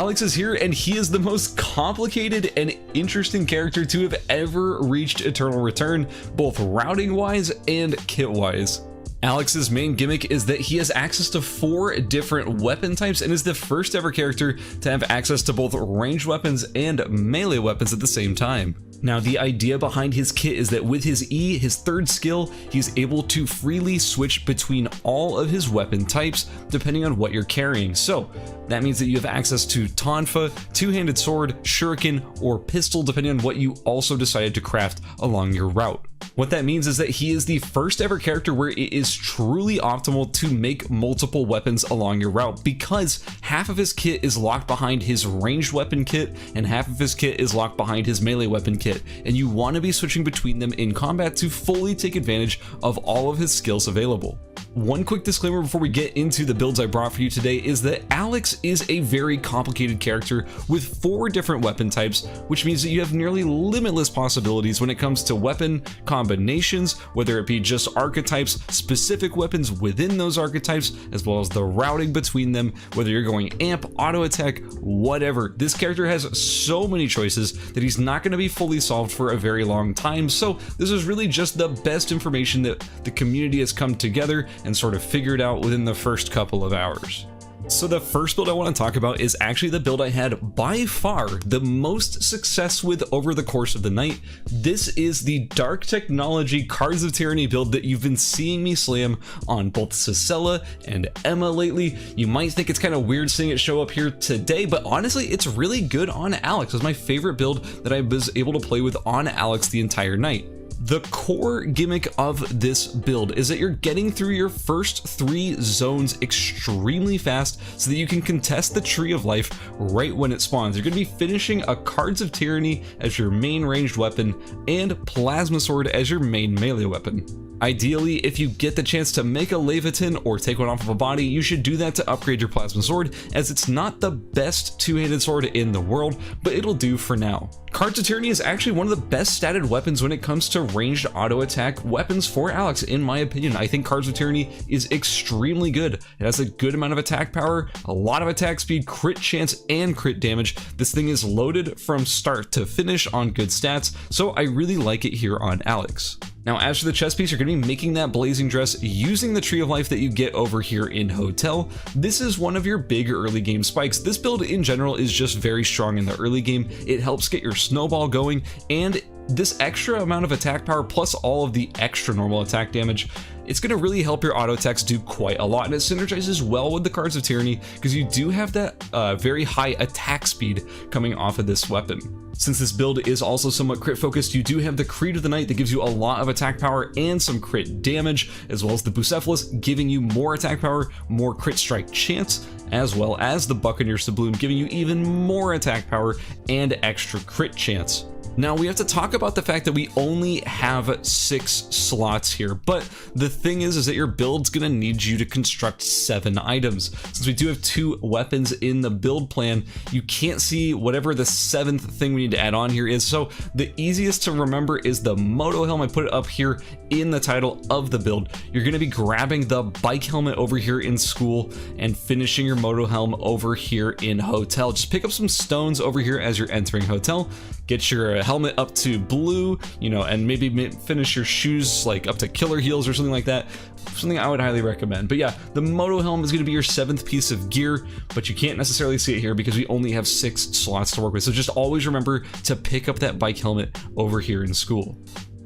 Alex is here, and he is the most complicated and interesting character to have ever reached Eternal Return, both routing wise and kit wise. Alex's main gimmick is that he has access to 4 different weapon types and is the first ever character to have access to both ranged weapons and melee weapons at the same time. Now, the idea behind his kit is that with his E, his third skill, he's able to freely switch between all of his weapon types depending on what you're carrying. So that means that you have access to Tonfa, two-handed sword, shuriken, or pistol depending on what you also decided to craft along your route. What that means is that he is the first ever character where it is truly optimal to make multiple weapons along your route, because half of his kit is locked behind his ranged weapon kit and half of his kit is locked behind his melee weapon kit, and you want to be switching between them in combat to fully take advantage of all of his skills available. One quick disclaimer before we get into the builds I brought for you today is that Alex is a very complicated character with 4 different weapon types, which means that you have nearly limitless possibilities when it comes to weapon combinations, whether it be just archetypes, specific weapons within those archetypes, as well as the routing between them, whether you're going amp, auto attack, whatever. This character has so many choices that he's not going to be fully solved for a very long time, so this is really just the best information that the community has come together and sort of figured out within the first couple of hours. So the first build I want to talk about is actually the build I had by far the most success with over the course of the night. This is the Dark Technology Cards of Tyranny build that you've been seeing me slam on both Cicella and Emma lately. You might think it's kind of weird seeing it show up here today, but honestly it's really good on Alex. It was my favorite build that I was able to play with on Alex the entire night. The core gimmick of this build is that you're getting through your first 3 zones extremely fast so that you can contest the Tree of Life right when it spawns. You're going to be finishing a Cards of Tyranny as your main ranged weapon and Plasma Sword as your main melee weapon. Ideally, if you get the chance to make a Leviathan or take one off of a body, you should do that to upgrade your Plasma Sword, as it's not the best two-handed sword in the world, but it'll do for now. Cards of Tyranny is actually one of the best statted weapons when it comes to ranged auto attack weapons for Alex, in my opinion. I think Cards of Tyranny is extremely good. It has a good amount of attack power, a lot of attack speed, crit chance, and crit damage. This thing is loaded from start to finish on good stats, so I really like it here on Alex. Now, as for the chest piece, you're going to be making that blazing dress using the Tree of Life that you get over here in Hotel. This is one of your big early game spikes. This build in general is just very strong in the early game. It helps get your snowball going, and this extra amount of attack power plus all of the extra normal attack damage, it's going to really help your auto attacks do quite a lot, and it synergizes well with the Cards of Tyranny because you do have that very high attack speed coming off of this weapon. Since this build is also somewhat crit focused, you do have the Creed of the Night that gives you a lot of attack power and some crit damage, as well as the Bucephalus giving you more attack power, more crit strike chance, as well as the Buccaneer Doubloon giving you even more attack power and extra crit chance. Now, we have to talk about the fact that we only have 6 slots here, but the thing is that your build's gonna need you to construct 7 items. Since we do have 2 weapons in the build plan, you can't see whatever the 7th thing we need to add on here is, so the easiest to remember is the Moto Helm. I put it up here in the title of the build. You're gonna be grabbing the bike helmet over here in School and finishing your Moto Helm over here in Hotel. Just pick up some stones over here as you're entering Hotel, get your helmet up to blue, you know, and maybe finish your shoes like up to killer heels or something like that. Something I would highly recommend. But yeah, the Moto Helm is going to be your 7th piece of gear, but you can't necessarily see it here because we only have 6 slots to work with. So just always remember to pick up that bike helmet over here in School.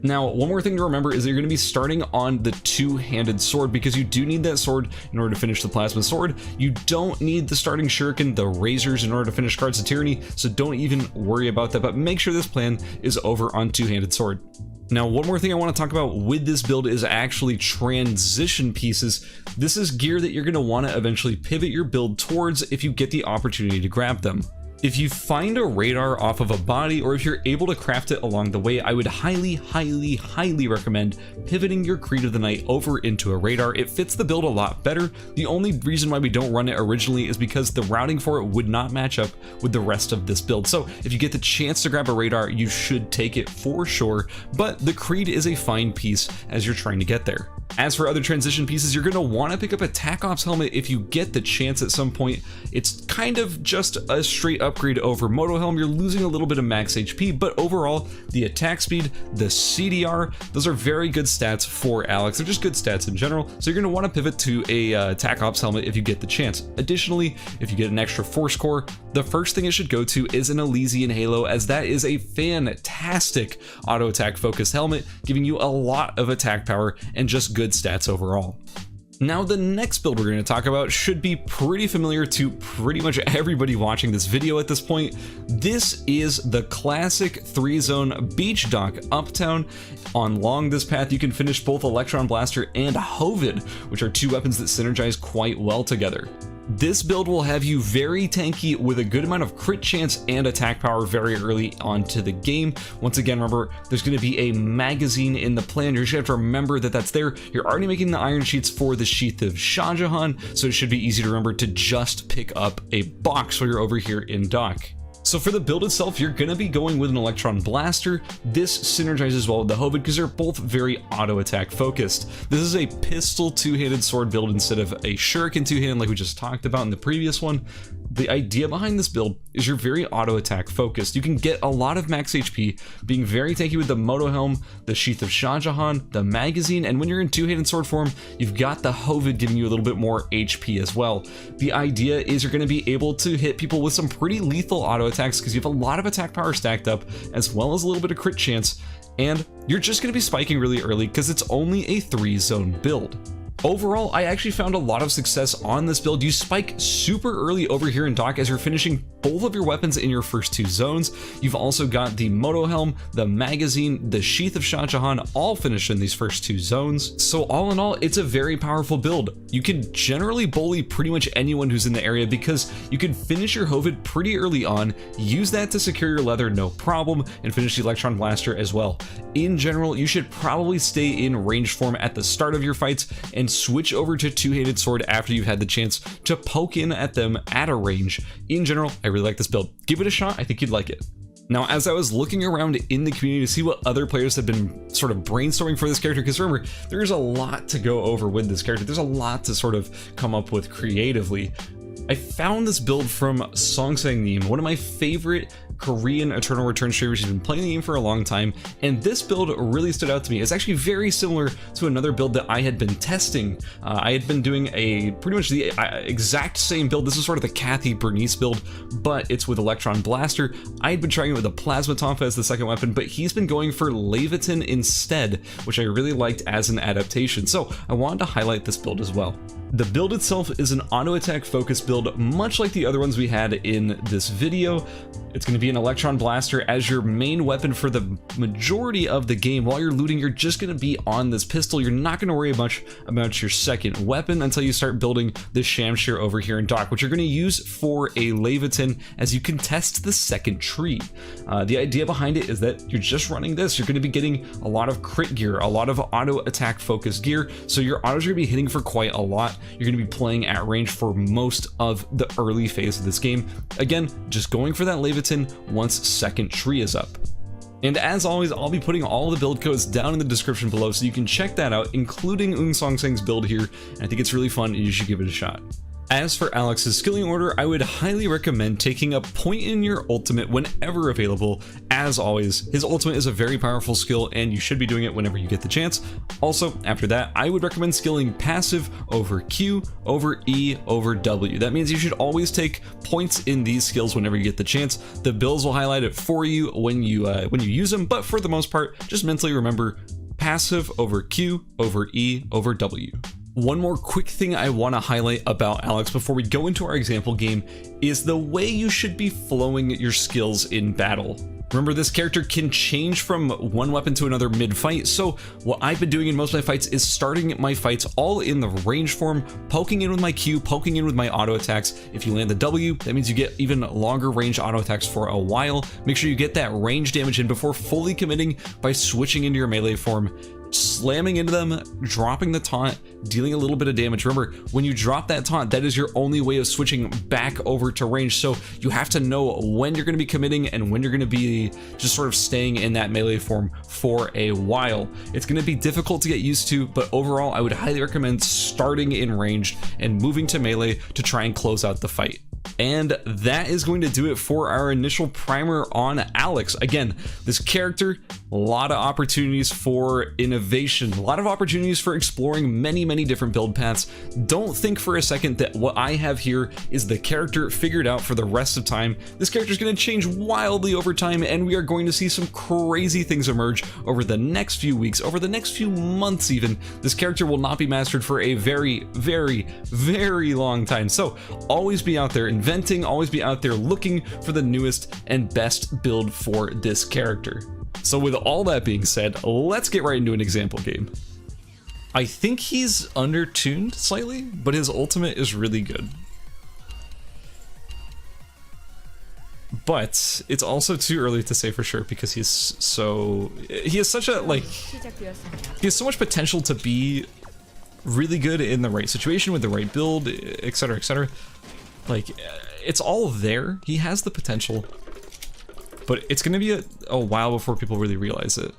Now, one more thing to remember is that you're going to be starting on the two-handed sword because you do need that sword in order to finish the Plasma Sword. You don't need the starting shuriken, the razors, in order to finish Cards of Tyranny, so don't even worry about that, but make sure this plan is over on two-handed sword. Now, one more thing I want to talk about with this build is actually transition pieces. This is gear that you're going to want to eventually pivot your build towards if you get the opportunity to grab them. If you find a radar off of a body, or if you're able to craft it along the way, I would highly recommend pivoting your Creed of the Night over into a radar. It fits the build a lot better. The only reason why we don't run it originally is because the routing for it would not match up with the rest of this build. So if you get the chance to grab a radar, you should take it for sure, but the Creed is a fine piece as you're trying to get there. As for other transition pieces, you're going to want to pick up a Tac Ops helmet if you get the chance at some point. It's kind of just a straight upgrade over Moto Helm. You're losing a little bit of max HP, but overall, the attack speed, the CDR, those are very good stats for Alex. They're just good stats in general, so you're going to want to pivot to a Tac Ops helmet if you get the chance. Additionally, if you get an extra Force Core, the first thing it should go to is an Elysian Halo, as that is a fantastic auto attack focused helmet, giving you a lot of attack power and just good stats overall. Now, the next build we're going to talk about should be pretty familiar to pretty much everybody watching this video at this point. This is the classic 3-zone beach dock uptown. On Long This Path, you can finish both Electron Blaster and Hovid, which are two weapons that synergize quite well together. This build will have you very tanky with a good amount of crit chance and attack power very early onto the game. Once again, remember, there's going to be a magazine in the plan. You're just going to have to remember that that's there. You're already making the iron sheets for the Sheath of Shah Jahan, so it should be easy to remember to just pick up a box while you're over here in dock. So for the build itself, you're going to be going with an Electron Blaster. This synergizes well with the Hovid because they're both very auto attack focused. This is a pistol two-handed sword build instead of a shuriken two-handed like we just talked about in the previous one. The idea behind this build is you're very auto attack focused. You can get a lot of max HP, being very tanky with the Moto Helm, the Sheath of Shah Jahan, the magazine, and when you're in two-handed sword form, you've got the Hovid giving you a little bit more HP as well. The idea is you're going to be able to hit people with some pretty lethal auto attacks because you have a lot of attack power stacked up, as well as a little bit of crit chance, and you're just going to be spiking really early because it's only a 3-zone build. Overall, I actually found a lot of success on this build. You spike super early over here in dock as you're finishing both of your weapons in your first 2 zones. You've also got the Moto Helm, the magazine, the Sheath of Shah Jahan, all finished in these first 2 zones. So all in all, it's a very powerful build. You can generally bully pretty much anyone who's in the area because you can finish your Hovid pretty early on, use that to secure your leather no problem, and finish the Electron Blaster as well. In general, you should probably stay in range form at the start of your fights and switch over to two-handed sword after you've had the chance to poke in at them at a range. In general, I really like this build. Give it a shot, I think you'd like it. Now, as I was looking around in the community to see what other players have been sort of brainstorming for this character, because remember, there's a lot to go over with this character. There's a lot to sort of come up with creatively. I found this build from Song Sang Nim, one of my favorite Korean Eternal Return streamers. She's been playing the game for a long time, and this build really stood out to me. It's actually very similar to another build that I had been testing. I had been doing pretty much the exact same build. This is sort of the Kathy Bernice build, but it's with Electron Blaster. I had been trying it with a Plasma Tonfa as the second weapon, but he's been going for Leviathan instead, which I really liked as an adaptation. So I wanted to highlight this build as well. The build itself is an auto attack focused build, much like the other ones we had in this video. It's going to be an Electron Blaster as your main weapon for the majority of the game. While you're looting, you're just going to be on this pistol. You're not going to worry much about your second weapon until you start building the Shamshir over here in dock, which you're going to use for a Leviathan as you contest the second tree. The idea behind it is that you're just running this. You're going to be getting a lot of crit gear, a lot of auto attack focused gear, so your autos are going to be hitting for quite a lot. You're going to be playing at range for most of the early phase of this game. Again, just going for that Leviathan once second tree is up. And as always, I'll be putting all the build codes down in the description below so you can check that out, including Eun Song Sang's build here. And I think it's really fun and you should give it a shot. As for Alex's skilling order, I would highly recommend taking a point in your ultimate whenever available. As always, his ultimate is a very powerful skill and you should be doing it whenever you get the chance. Also, after that, I would recommend skilling passive over Q, over E, over W. That means you should always take points in these skills whenever you get the chance. The builds will highlight it for you when you use them, but for the most part, just mentally remember passive over Q, over E, over W. One more quick thing I want to highlight about Alex before we go into our example game is the way you should be flowing your skills in battle. Remember, this character can change from one weapon to another mid-fight, so what I've been doing in most of my fights is starting my fights all in the range form, poking in with my Q, poking in with my auto attacks. If you land the W, that means you get even longer range auto attacks for a while. Make sure you get that range damage in before fully committing by switching into your melee form. slamming into them, dropping the taunt, dealing a little bit of damage. Remember, when you drop that taunt, that is your only way of switching back over to range. So you have to know when you're going to be committing and when you're going to be just sort of staying in that melee form for a while. It's going to be difficult to get used to, but overall, I would highly recommend starting in range and moving to melee to try and close out the fight. And that is going to do it for our initial primer on Alex. Again, this character, a lot of opportunities for innovation, a lot of opportunities for exploring many different build paths. Don't think for a second that what I have here is the character figured out for the rest of time. This character is going to change wildly over time, and we are going to see some crazy things emerge over the next few weeks, over the next few months even. This character will not be mastered for a very long time. So always be out there inventing, always be out there looking for the newest and best build for this character. So with all that being said, let's get right into an example game. I think he's undertuned slightly, but his ultimate is really good. But it's also too early to say for sure because he has so much potential to be really good in the right situation with the right build, etc, etc. Like, it's all there. He has the potential, but it's gonna be a while before people really realize it.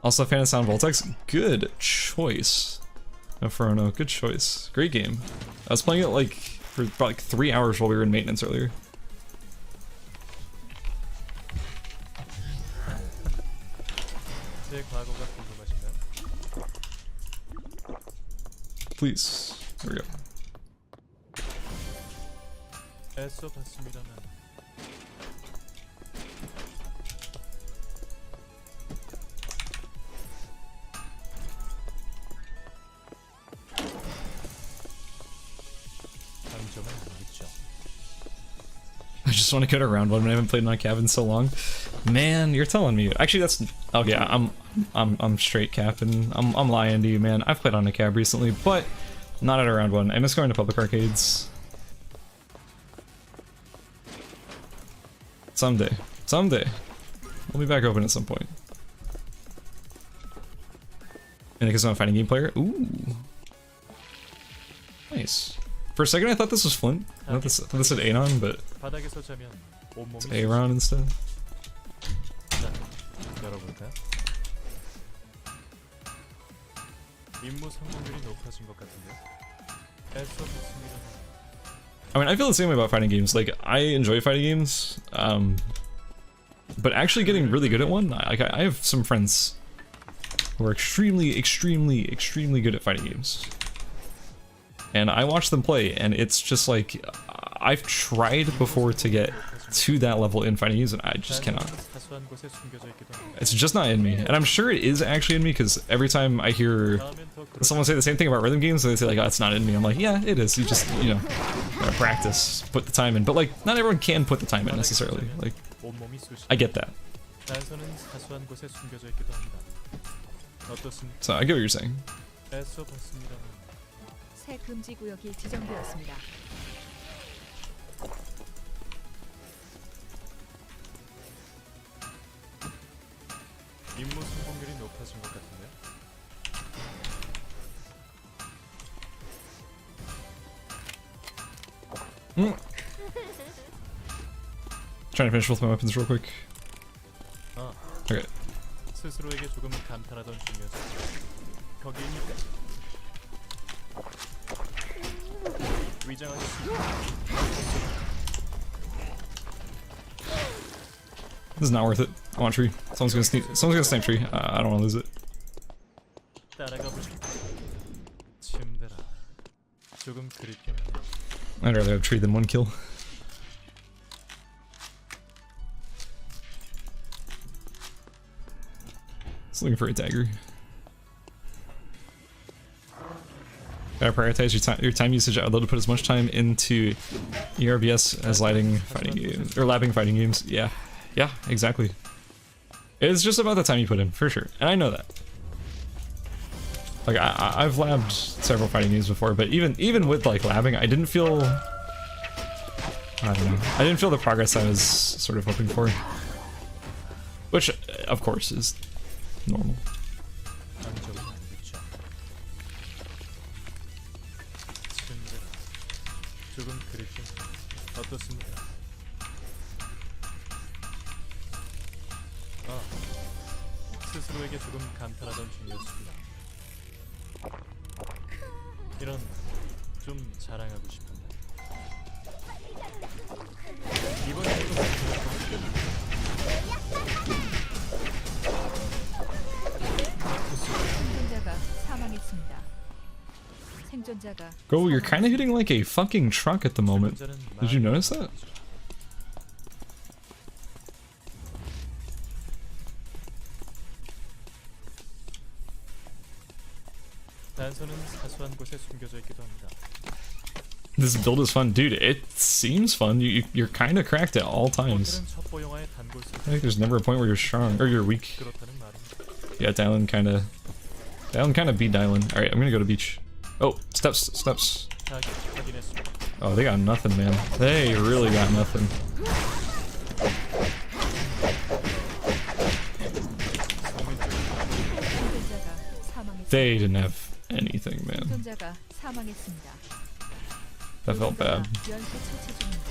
Also, fan of Sound Voltex, good choice. Inferno, good choice. Great game. I was playing it like for about like 3 hours while we were in maintenance earlier. Please. There we go. I just want to go to round one when I haven't played on cap in so long. Man, you're telling me. Actually, that's. Oh yeah, I'm straight capping. I'm lying to you, man. I've played on a cab recently, but not at a round one. I miss going to public arcades. Someday. We'll be back open at some point. And because I'm a fighting game player. Ooh. Nice. For a second I thought this was Flint. I thought this said Anon, but it's Aaron instead. I mean, I feel the same way about fighting games. Like, I enjoy fighting games, but actually getting really good at one, I have some friends who are extremely good at fighting games. And I watch them play, and it's just like, I've tried before to get to that level in fighting games, and I just cannot. It's just not in me. And I'm sure it is actually in me, because every time I hear someone say the same thing about rhythm games, they say like, oh, it's not in me. I'm like, yeah, it is. You just, you know, gotta practice, put the time in. But like, not everyone can put the time in necessarily. Like, I get that. So I get what you're saying. 새 금지 구역이 지정되었습니다. 임무 성공률이 높아진 것 같은데. Trying to finish both my weapons real quick. Okay. 스스로에게 조금 감탄하던 중이었어. 거기입니까? This is not worth it. I want tree. Someone's gonna snipe tree. I don't want to lose it. I'd rather have tree than one kill. Just looking for a dagger. Gotta prioritize your time usage. I'd love to put as much time into ERBS as lapping fighting games. Yeah, exactly. It's just about the time you put in, for sure, and I know that. Like I've labbed several fighting games before, but even with like labbing, I didn't feel. I don't know. I didn't feel the progress I was sort of hoping for, which of course is normal. 스스로에게 조금 감탄하던 중이었습니다. 이런 좀 자랑하고 싶은데 이번에도 생존자가 사망했습니다. 생존자가 Go, you're kind of hitting like a fucking truck at the moment. 죽은 자는 Did you 말이 notice that? 없죠. 단서는 사소한 곳에 숨겨져 있기도 합니다. This build is fun, dude. It seems fun. You're kind of cracked at all times. 호텔은 첩보 영화의 단골 I think there's never a point where you're strong or you're weak. 그렇다는 말입니다. Yeah, Dylan kind of beat Dylan. All right, I'm gonna go to beach. Oh, steps. 타겟 확인했습니다. Oh, they got nothing, man. They really got nothing. 생존자가 사망했습니다. They didn't have anything, man. 생존자가 사망했습니다. That felt bad. 연쇄 처치 중입니다.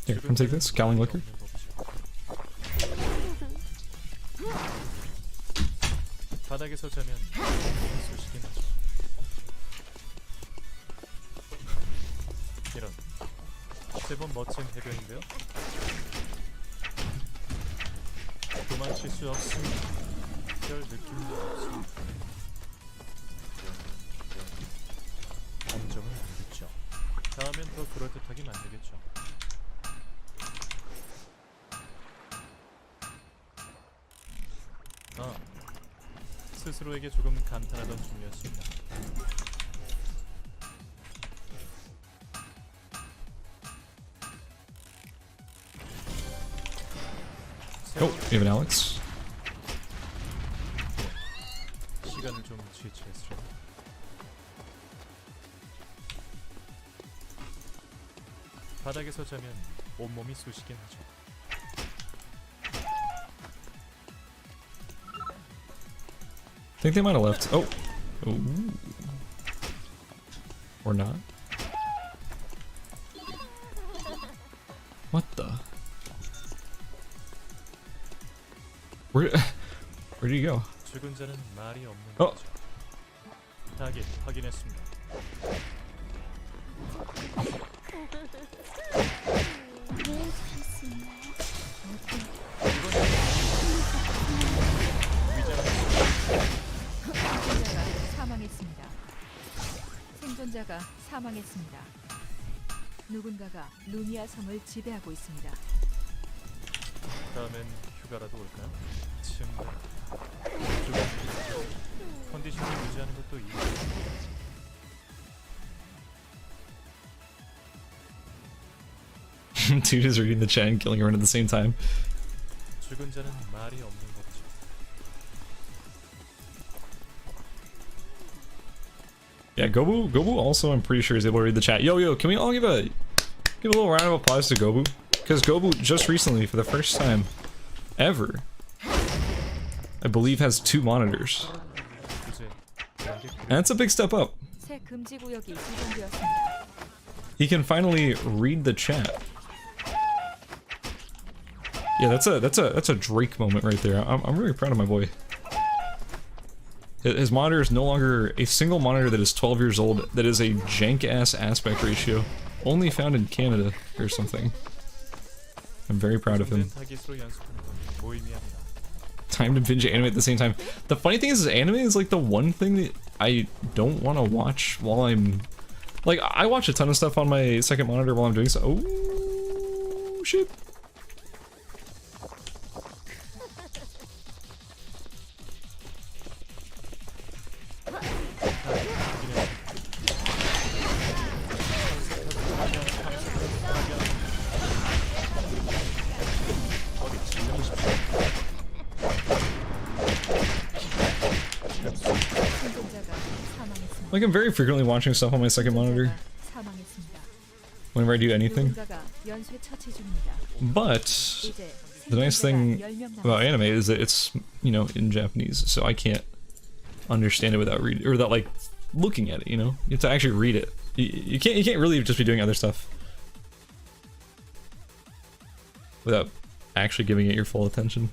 Here, come take this. Gallon liquor. 바닥에서 자면 소식이 나죠. 이런 제법 멋진 해변인데요. 도망칠 수 없습니다. 별 느낌도 없습니다. 감정은 안 듣죠. 다음엔 더 그럴듯하게 만들겠죠. 스스로에게 조금 감탄하던 중이었습니다. Oh, you have an Alex. 시간을 좀 지체했죠. 바닥에서 자면 온몸이 쑤시긴 하죠. I think they might have left. Oh. Ooh. Or not. What the? Where did he go? 죽은 자는 말이 없는 어. 거죠. 타겟 확인했습니다. 생존자가 사망했습니다. 생존자가 사망했습니다. 누군가가 루미아 성을 지배하고 있습니다. 다음엔 휴가라도 올까요? 침대. 컨디션을 유지하는 것도 이유. Dude is reading the chat and killing everyone at the same time. 죽은 자는 말이 없는 법이죠. Yeah, Gobu also I'm pretty sure is able to read the chat. Yo, can we all give a little round of applause to Gobu? Because Gobu just recently, for the first time ever, I believe has 2 monitors. 이제 그런 게 And that's a big step up. 새 금지 구역이 지정되었습니다. He can finally read the chat. Yeah, that's a Drake moment right there. I'm really proud of my boy. His monitor is no longer a single monitor that is 12 years old that is a jank-ass aspect ratio. Only found in Canada or something. I'm very proud of him. 타깃으로 연습하는 건 무의미합니다. Time to binge anime at the same time. The funny thing is anime is like the one thing that I don't want to watch while I'm... Like, I watch a ton of stuff on my second monitor while I'm doing so. Oh, shit. 생존자가 사망했습니다. Like, I'm very frequently watching stuff on my second monitor 사망했습니다. whenever I do anything. 누군가가 연쇄 처치 중입니다. But 이제 the nice thing 생존자가 10명 about 남았습니다. anime is that it's, you know, in Japanese, so I can't understand it without reading or without like looking at it. You know, you have to actually read it. You can't really just be doing other stuff without actually giving it your full attention.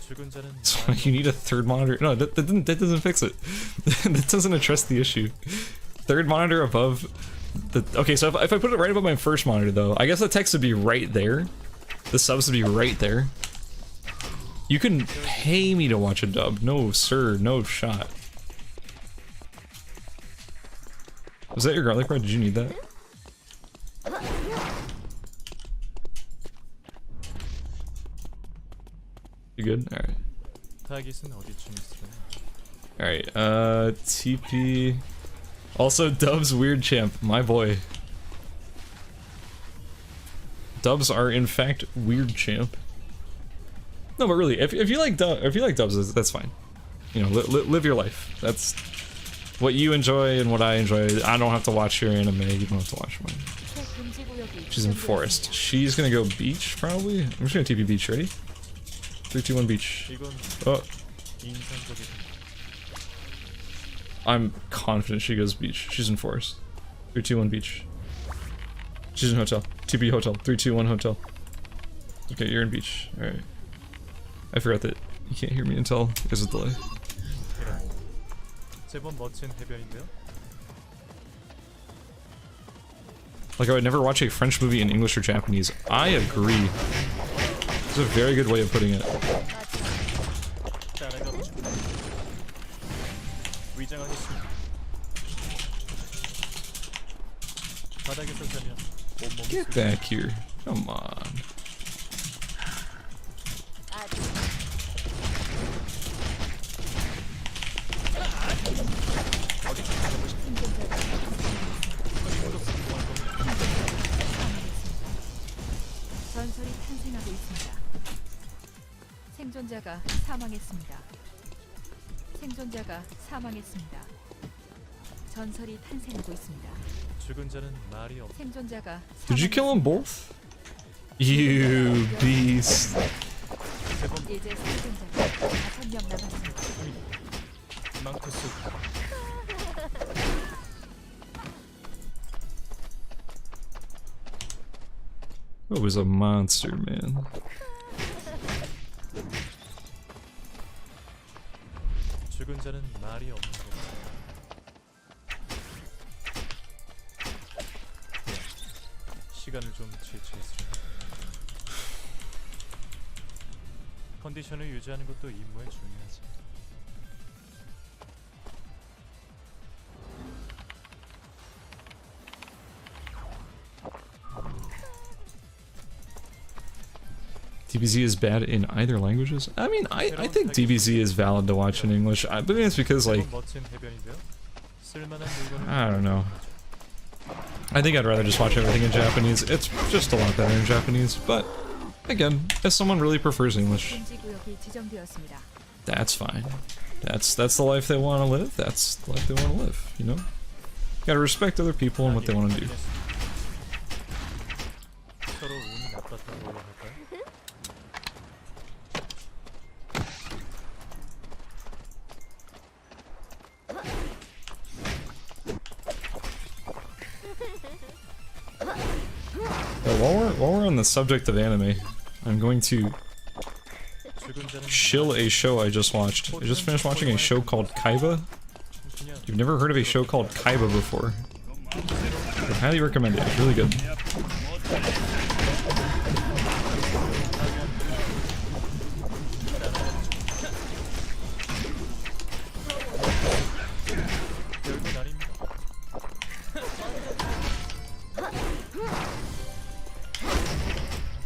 죽은 자는 So you need a third monitor. No, that doesn't fix it. That doesn't address the issue. Third monitor above the. Okay, so if I put it right above my first monitor, though, I guess the text would be right there. The subs would be right there. You can pay me to watch a dub. No, sir, no shot. Was that your garlic bread? Did you need that? You good? Alright. 타깃은 어디쯤 있으려나? Alright, TP. Also, Dub's weird champ, my boy. Dubs are in fact weird champ. No, but really, if you like Dubs, that's fine. You know, live your life. That's what you enjoy and what I enjoy. I don't have to watch your anime. You don't have to watch mine. She's in forest. She's gonna go beach, probably. I'm just gonna TP beach. Ready? 3, 2, 1, beach. Oh. 인상적이다. I'm confident she goes beach. She's in forest. 3, 2, 1, beach. She's in hotel. TP hotel. 3, 2, 1, hotel. Okay, you're in beach. Alright. I forgot that you can't hear me until there's a delay. 제법 멋진 해변인데요. Like, I would never watch a French movie in English or Japanese. I agree. It's a very good way of putting it. 따라가고 싶다. 위장하겠습니다. 바닥에서 자면 온몸이 Get back here. Come on. 전설이 탄생하고 있습니다. 생존자가 사망했습니다. 생존자가 사망했습니다. 전설이 탄생하고 있습니다. 죽은 자는 말이 없. 생존자가 Did you kill them both? You beast. 이제 생존자가 5명 남았습니다. 망토스. It was a monster, man. 죽은 자는 말이 없는 것. 시간을 좀 지체했으려. 컨디션을 유지하는 것도 임무에 중요하지. DBZ is bad in either languages? I mean, I think DBZ is valid to watch in English. I believe it's because, like, 멋진 해변인데요. 쓸만한 물건을 I don't know. I think I'd rather just watch everything in Japanese. It's just a lot better in Japanese, but again, if someone really prefers English, 금지 구역이 지정되었습니다. that's fine. That's the life they want to live. That's the life they want to live, you know? Gotta respect other people and what they want to do. 서로 운이 나빴다고 해야 할까요? While we're on the subject of anime, I'm going to 죽은 자는 shill a show I just watched. I just finished watching a show called Kaiba. 청소년. You've never heard of a show called Kaiba before. I highly recommend it. It's really good. 별건 아닙니다.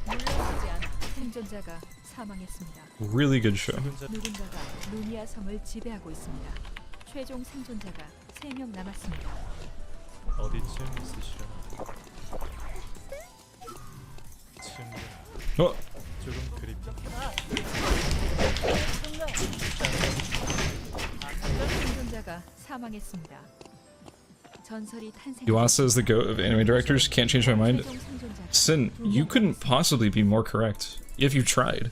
물러서지 않아 생존자가 사망했습니다. Really good show. 죽은 자 누군가가 루미아 성을 지배하고 있습니다. 최종 생존자가 3명 남았습니다. 어디쯤 있으시려나? 침대. Oh, 조금 그립다. 생존자가 사망했습니다. 전설이 탄생. Yuasa is the goat of anime directors. Can't change my mind. 최종 생존자가 Sin, you couldn't possibly be more correct if you tried.